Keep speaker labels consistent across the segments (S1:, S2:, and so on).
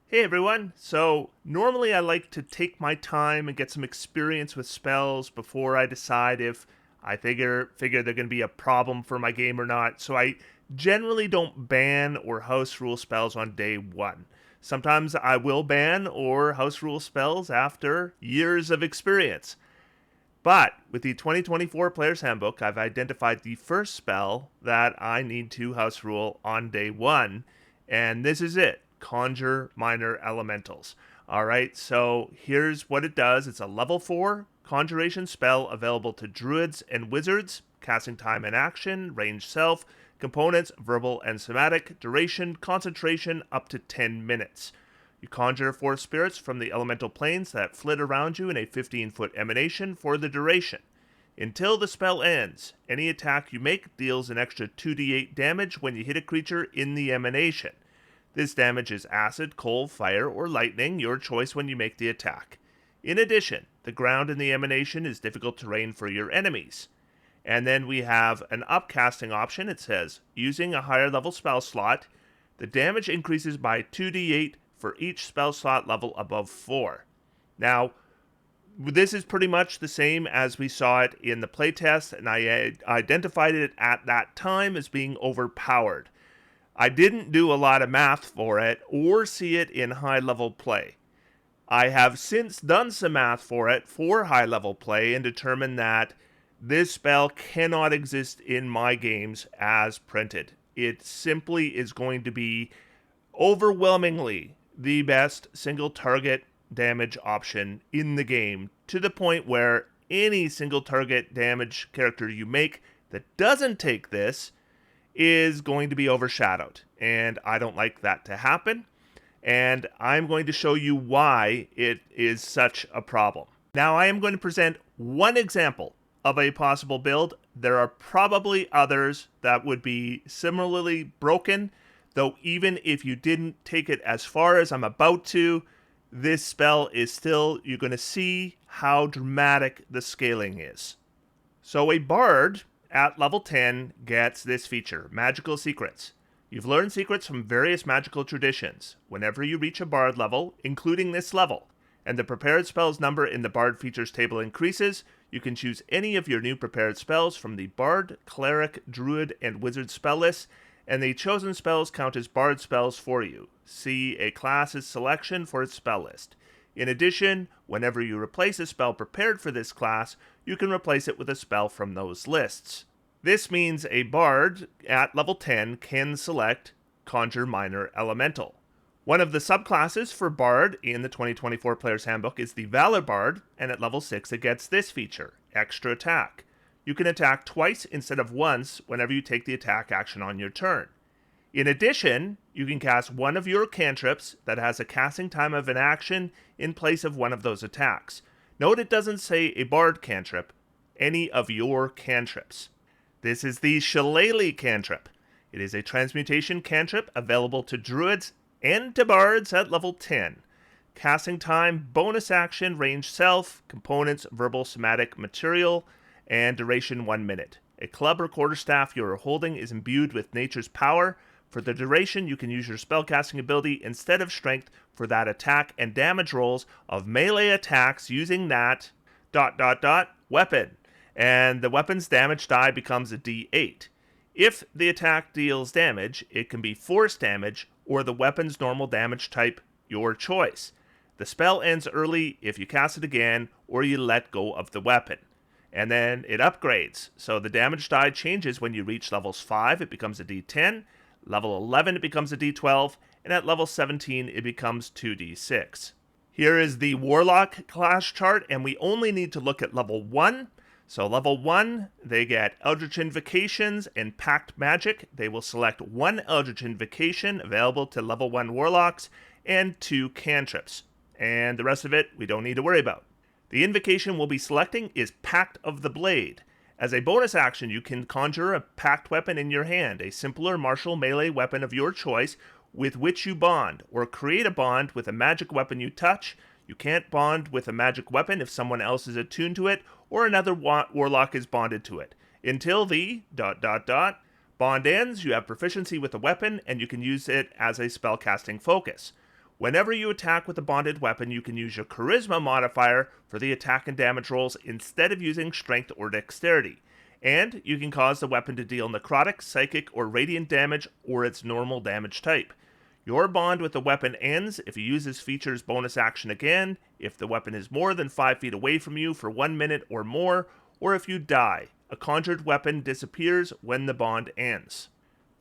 S1: Hey everyone. So, normally I like to take my time and get some experience with spells before I decide if I figure they're going to be a problem for my game or not. So I generally don't ban or house rule spells on day 1. Sometimes I will ban or house rule spells after years of experience. But with the 2024 Player's Handbook, I've identified the first spell that I need to house rule on day 1, and this is it. Conjure Minor Elementals. Alright, so here's what it does. It's a level 4 conjuration spell available to druids and wizards. Casting time and action, range self, components, verbal and somatic, duration, concentration, up to 10 minutes. You conjure 4 spirits from the elemental planes that flit around you in a 15-foot emanation for the duration. Until the spell ends, any attack you make deals an extra 2d8 damage when you hit a creature in the emanation. This damage is acid, cold, fire, or lightning, your choice when you make the attack. In addition, the ground in the emanation is difficult terrain for your enemies. And then we have an upcasting option. It says, using a higher level spell slot, the damage increases by 2d8 for each spell slot level above 4. Now, this is pretty much the same as we saw it in the playtest, and I identified it at that time as being overpowered. I didn't do a lot of math for it or see it in high level play. I have since done some math for it for high level play and determined that this spell cannot exist in my games as printed. It simply is going to be overwhelmingly the best single target damage option in the game, to the point where any single target damage character you make that doesn't take this is going to be overshadowed. And I don't like that to happen. And I'm going to show you why it is such a problem. Now, I am going to present one example of a possible build. There are probably others that would be similarly broken, though even if you didn't take it as far as I'm about to, this spell is still, you're going to see how dramatic the scaling is. So a bard at level 10 gets this feature, Magical Secrets. You've learned secrets from various magical traditions. Whenever you reach a bard level, including this level, and the prepared spells number in the bard features table increases, you can choose any of your new prepared spells from the bard, cleric, druid, and wizard spell lists, and the chosen spells count as bard spells for you. See a class's selection for its spell list. In addition, whenever you replace a spell prepared for this class, you can replace it with a spell from those lists. This means a bard at level 10 can select Conjure Minor Elemental. One of the subclasses for bard in the 2024 Player's Handbook is the Valor Bard, and at level 6 it gets this feature, Extra Attack. You can attack twice instead of once whenever you take the attack action on your turn. In addition, you can cast one of your cantrips that has a casting time of an action in place of one of those attacks. Note it doesn't say a bard cantrip, any of your cantrips. This is the Shillelagh cantrip. It is a transmutation cantrip available to druids and to bards at level 10. Casting time, bonus action, range self, components, verbal, somatic, material, and duration 1 minute. A club or quarterstaff you are holding is imbued with nature's power. For the duration, you can use your spellcasting ability instead of strength for that attack and damage rolls of melee attacks using that ... weapon. And the weapon's damage die becomes a d8. If the attack deals damage, it can be force damage or the weapon's normal damage type, your choice. The spell ends early if you cast it again or you let go of the weapon. And then it upgrades. So the damage die changes when you reach levels 5, it becomes a d10. Level 11, it becomes a d12. And at level 17, it becomes 2d6. Here is the Warlock class chart, and we only need to look at level 1. So level 1, they get Eldritch Invocations and Pact Magic. They will select one Eldritch Invocation available to level 1 Warlocks and 2 cantrips. And the rest of it, we don't need to worry about. The invocation we'll be selecting is Pact of the Blade. As a bonus action, you can conjure a pact weapon in your hand, a simpler martial melee weapon of your choice with which you bond, or create a bond with a magic weapon you touch. You can't bond with a magic weapon if someone else is attuned to it, or another warlock is bonded to it. Until the ... bond ends, you have proficiency with the weapon, and you can use it as a spellcasting focus. Whenever you attack with a bonded weapon, you can use your Charisma modifier for the attack and damage rolls instead of using Strength or Dexterity. And you can cause the weapon to deal necrotic, psychic, or radiant damage, or its normal damage type. Your bond with the weapon ends if you use this feature's bonus action again, if the weapon is more than 5 feet away from you for 1 minute or more, or if you die. A conjured weapon disappears when the bond ends.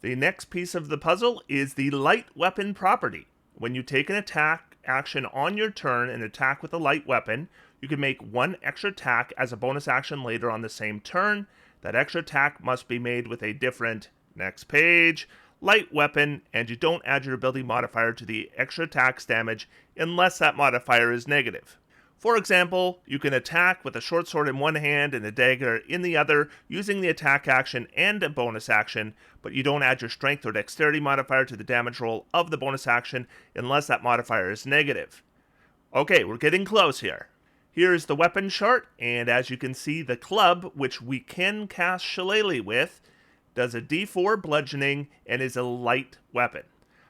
S1: The next piece of the puzzle is the light weapon property. When you take an attack action on your turn and attack with a light weapon, you can make one extra attack as a bonus action later on the same turn. That extra attack must be made with a different, next page, light weapon, and you don't add your ability modifier to the extra attack's damage unless that modifier is negative. For example, you can attack with a short sword in one hand and a dagger in the other using the attack action and a bonus action, but you don't add your strength or dexterity modifier to the damage roll of the bonus action unless that modifier is negative. Okay, we're getting close here. Here's the weapon chart, and as you can see, the club, which we can cast Shillelagh with, does a d4 bludgeoning and is a light weapon.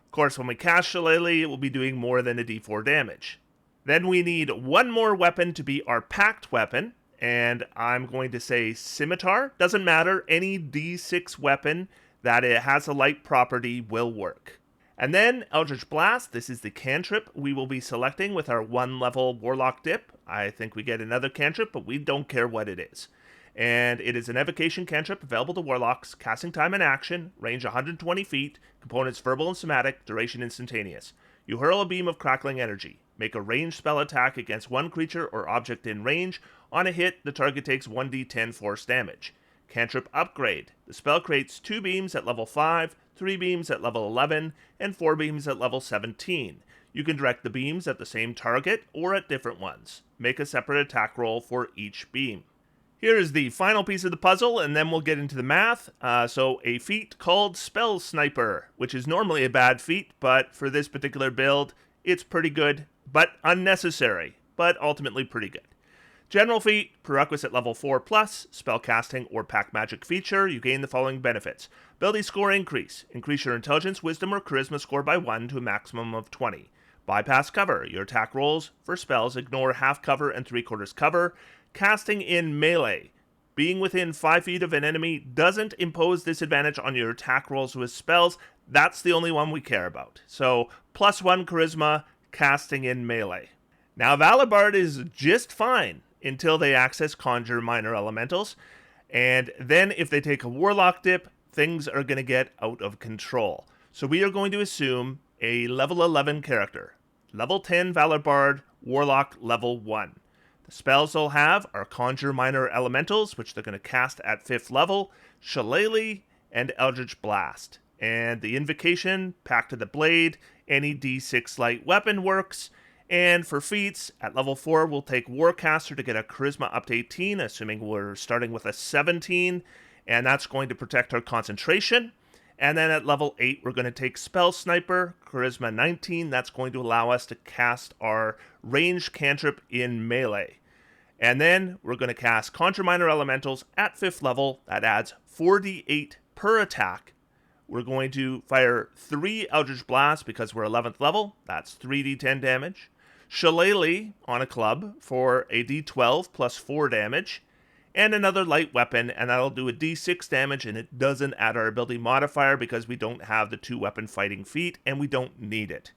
S1: Of course, when we cast Shillelagh, it will be doing more than a d4 damage. Then we need one more weapon to be our pact weapon, and I'm going to say scimitar. Doesn't matter, any d6 weapon that it has a light property will work. And then Eldritch Blast, this is the cantrip we will be selecting with our 1-level Warlock dip. I think we get another cantrip, but we don't care what it is. And it is an evocation cantrip available to Warlocks, casting time and action, range 120 feet, components verbal and somatic, duration instantaneous. You hurl a beam of crackling energy. Make a ranged spell attack against one creature or object in range. On a hit, the target takes 1d10 force damage. Cantrip Upgrade. The spell creates 2 beams at level 5, 3 beams at level 11, and 4 beams at level 17. You can direct the beams at the same target or at different ones. Make a separate attack roll for each beam. Here is the final piece of the puzzle, and then we'll get into the math. So a feat called Spell Sniper, which is normally a bad feat, but for this particular build, it's pretty good, but unnecessary, but ultimately pretty good. General feat, prerequisite level 4+, spellcasting or pack magic feature, you gain the following benefits. Ability score increase. Increase your intelligence, wisdom, or charisma score by 1 to a maximum of 20. Bypass cover. Your attack rolls for spells ignore half cover and 3/4 cover. Casting in melee. Being within 5 feet of an enemy doesn't impose disadvantage on your attack rolls with spells. That's the only one we care about. So, +1 charisma, casting in melee. Now, Valor Bard is just fine until they access Conjure Minor Elementals. And then if they take a Warlock dip, things are going to get out of control. So we are going to assume a level 11 character. Level 10 Valor Bard, Warlock level 1. The spells they'll have are Conjure Minor Elementals, which they're going to cast at 5th level, Shillelagh, and Eldritch Blast. And the invocation, Pact of the Blade, any d6 light weapon works. And for feats, at level 4, we'll take Warcaster to get a Charisma up to 18, assuming we're starting with a 17, and that's going to protect our concentration. And then at level 8, we're going to take Spell Sniper, Charisma 19, that's going to allow us to cast our ranged cantrip in melee. And then we're going to cast Conjure Minor Elementals at 5th level, that adds 4d8 per attack. We're going to fire 3 Eldritch Blasts because we're 11th level, that's 3d10 damage. Shillelagh on a club for a d12 plus 4 damage, and another light weapon, and that'll do a d6 damage, and it doesn't add our ability modifier because we don't have the 2-weapon fighting feat, and we don't need it.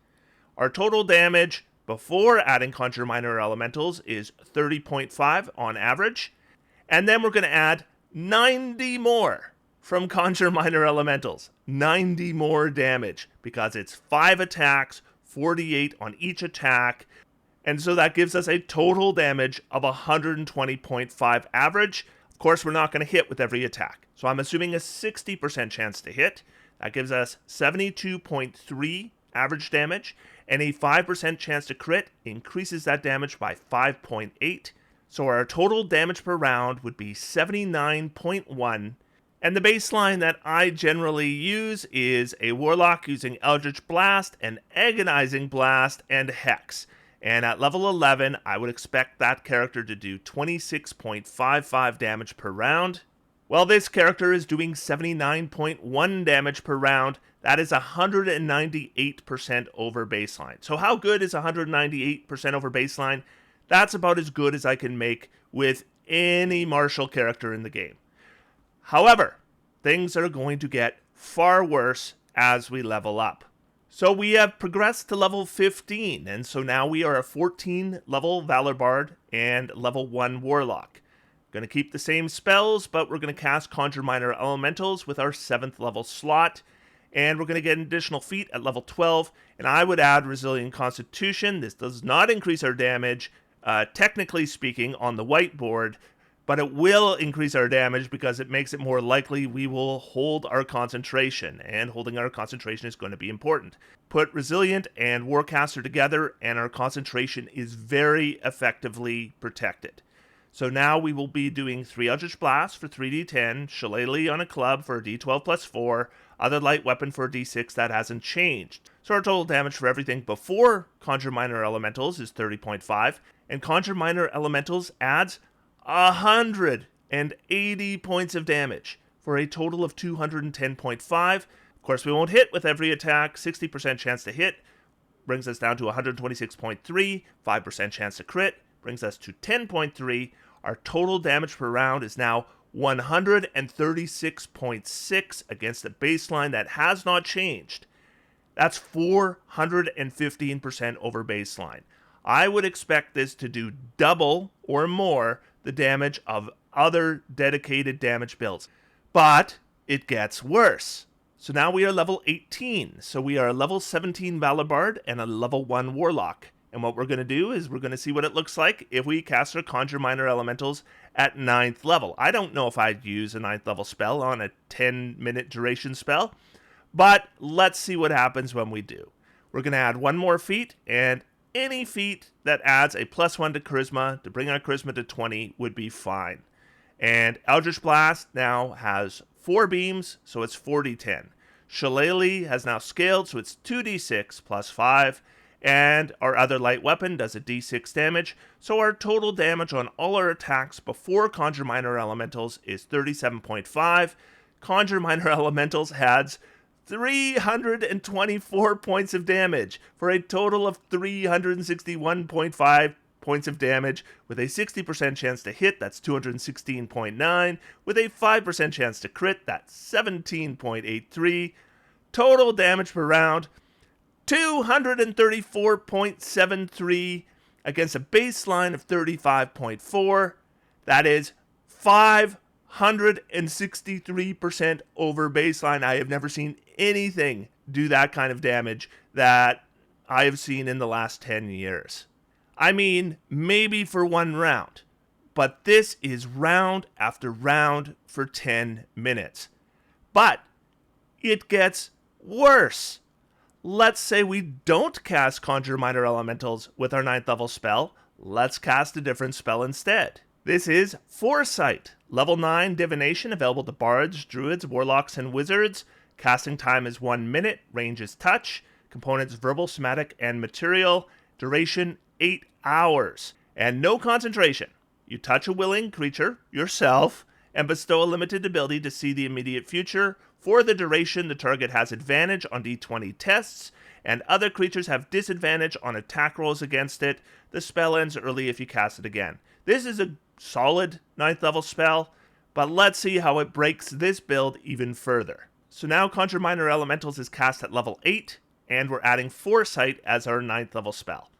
S1: Our total damage before adding Conjure Minor Elementals is 30.5 on average, and then we're going to add 90 more from Conjure Minor Elementals. 90 more damage, because it's 5 attacks, 48 on each attack, and so that gives us a total damage of 120.5 average. Of course, we're not going to hit with every attack, so I'm assuming a 60% chance to hit. That gives us 72.3 average damage, and a 5% chance to crit increases that damage by 5.8. So our total damage per round would be 79.1. And the baseline that I generally use is a Warlock using Eldritch Blast, an Agonizing Blast, and Hex. And at level 11, I would expect that character to do 26.55 damage per round. Well, this character is doing 79.1 damage per round. That is 198% over baseline. So how good is 198% over baseline? That's about as good as I can make with any martial character in the game. However, things are going to get far worse as we level up. So we have progressed to level 15, and so now we are a 14 level Valor Bard and level 1 Warlock. Going to keep the same spells, but we're going to cast Conjure Minor Elementals with our 7th level slot, and we're going to get an additional feat at level 12, and I would add Resilient Constitution. This does not increase our damage, technically speaking, on the whiteboard, but it will increase our damage because it makes it more likely we will hold our concentration, and holding our concentration is going to be important. Put Resilient and Warcaster together, and our concentration is very effectively protected. So now we will be doing 3 Eldritch Blasts for 3d10, Shillelagh on a club for a d12 plus 4, other light weapon for a d6, that hasn't changed. So our total damage for everything before Conjure Minor Elementals is 30.5, and Conjure Minor Elementals adds 180 points of damage for a total of 210.5. Of course, we won't hit with every attack, 60% chance to hit, brings us down to 126.3, 5% chance to crit, brings us to 10.3. Our total damage per round is now 136.6 against a baseline that has not changed. That's 415% over baseline. I would expect this to do double or more the damage of other dedicated damage builds. But it gets worse. So now we are level 18. So we are a level 17 Valor Bard and a level 1 Warlock. And what we're going to do is we're going to see what it looks like if we cast our Conjure Minor Elementals at 9th level. I don't know if I'd use a 9th level spell on a 10-minute duration spell, but let's see what happens when we do. We're going to add one more feat, and any feat that adds a +1 to Charisma to bring our Charisma to 20 would be fine. And Eldritch Blast now has 4 beams, so it's 4d10. Shillelagh has now scaled, so it's 2d6 plus 5. And our other light weapon does a d6 damage, so our total damage on all our attacks before Conjure Minor Elementals is 37.5. Conjure Minor Elementals adds 324 points of damage for a total of 361.5 points of damage with a 60% chance to hit, that's 216.9, with a 5% chance to crit, that's 17.83. Total damage per round, 234.73 against a baseline of 35.4. That is 563% over baseline. I have never seen anything do that kind of damage that I have seen in the last 10 years. I mean, maybe for one round, but this is round after round for 10 minutes. But it gets worse. Let's say we don't cast Conjure Minor Elementals with our 9th level spell. Let's cast a different spell instead. This is Foresight, level 9 Divination, available to Bards, Druids, Warlocks, and Wizards. Casting time is 1 minute, range is touch, components verbal, somatic, and material, duration 8 hours, and no concentration. You touch a willing creature, yourself, and bestow a limited ability to see the immediate future. For the duration, the target has advantage on d20 tests, and other creatures have disadvantage on attack rolls against it. The spell ends early if you cast it again. This is a solid 9th level spell, but let's see how it breaks this build even further. So now Conjure Minor Elementals is cast at level 8, and we're adding Foresight as our 9th level spell.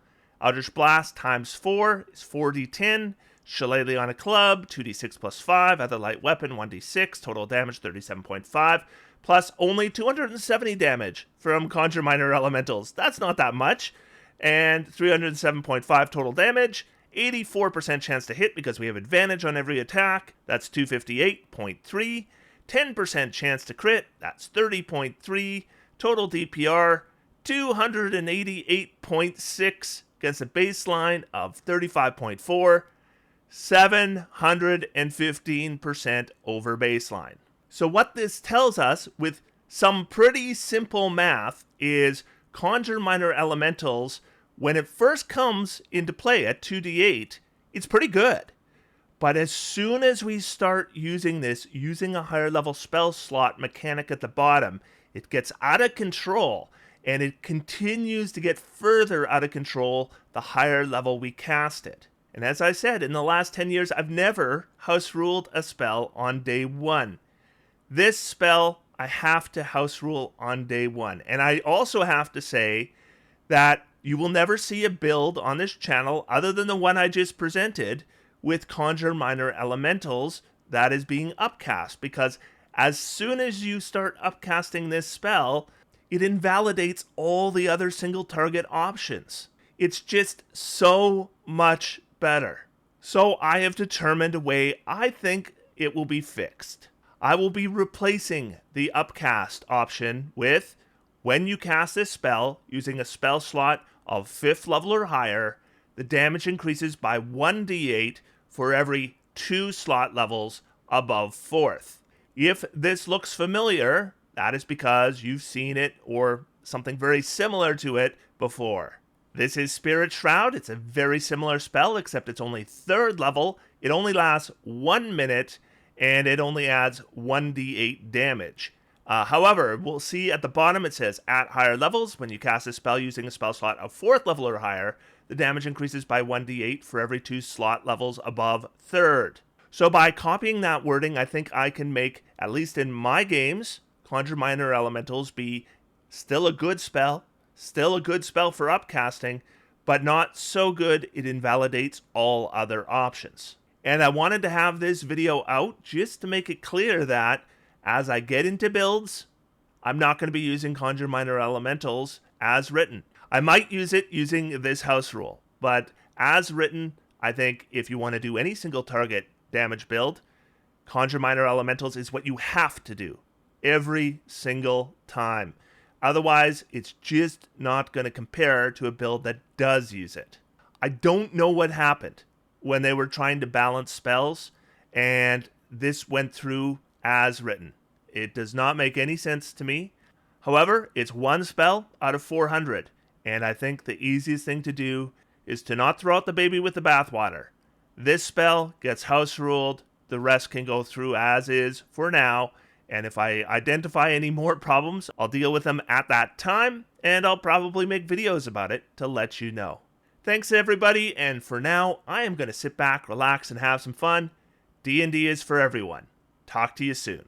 S1: Eldritch Blast times 4 is 4d10, Shillelagh on a club, 2d6 plus 5, other light weapon, 1d6, total damage 37.5, plus only 270 damage from Conjure Minor Elementals. That's not that much. And 307.5 total damage, 84% chance to hit because we have advantage on every attack, that's 258.3, 10% chance to crit, that's 30.3, total DPR, 288.6 against a baseline of 35.4, 715% over baseline. So what this tells us with some pretty simple math is Conjure Minor Elementals, when it first comes into play at 2d8, it's pretty good. But as soon as we start using this, using a higher level spell slot mechanic at the bottom, it gets out of control, and it continues to get further out of control the higher level we cast it. And as I said, in the last 10 years, I've never house ruled a spell on day one. This spell, I have to house rule on day one. And I also have to say that you will never see a build on this channel other than the one I just presented with Conjure Minor Elementals that is being upcast, because as soon as you start upcasting this spell, it invalidates all the other single target options. It's just so much better. So I have determined a way I think it will be fixed. I will be replacing the upcast option with, when you cast this spell using a spell slot of 5th level or higher, the damage increases by 1d8 for every 2 slot levels above 4th. If this looks familiar, that is because you've seen it or something very similar to it before. This is Spirit Shroud. It's a very similar spell, except it's only 3rd level. It only lasts 1 minute, and it only adds 1d8 damage. However, we'll see at the bottom it says, at higher levels, when you cast a spell using a spell slot of 4th level or higher, the damage increases by 1d8 for every 2 slot levels above 3rd. So by copying that wording, I think I can make, at least in my games, Conjure Minor Elementals be still a good spell for upcasting, but not so good it invalidates all other options. And I wanted to have this video out just to make it clear that as I get into builds, I'm not going to be using Conjure Minor Elementals as written. I might use it using this house rule, but as written, I think if you want to do any single target damage build, Conjure Minor Elementals is what you have to do every single time. Otherwise, it's just not going to compare to a build that does use it. I don't know what happened when they were trying to balance spells, and this went through as written. It does not make any sense to me. However, it's one spell out of 400, and I think the easiest thing to do is to not throw out the baby with the bathwater. This spell gets house ruled, the rest can go through as is for now, and if I identify any more problems, I'll deal with them at that time, and I'll probably make videos about it to let you know. Thanks everybody, and for now, I am going to sit back, relax, and have some fun. D&D is for everyone. Talk to you soon.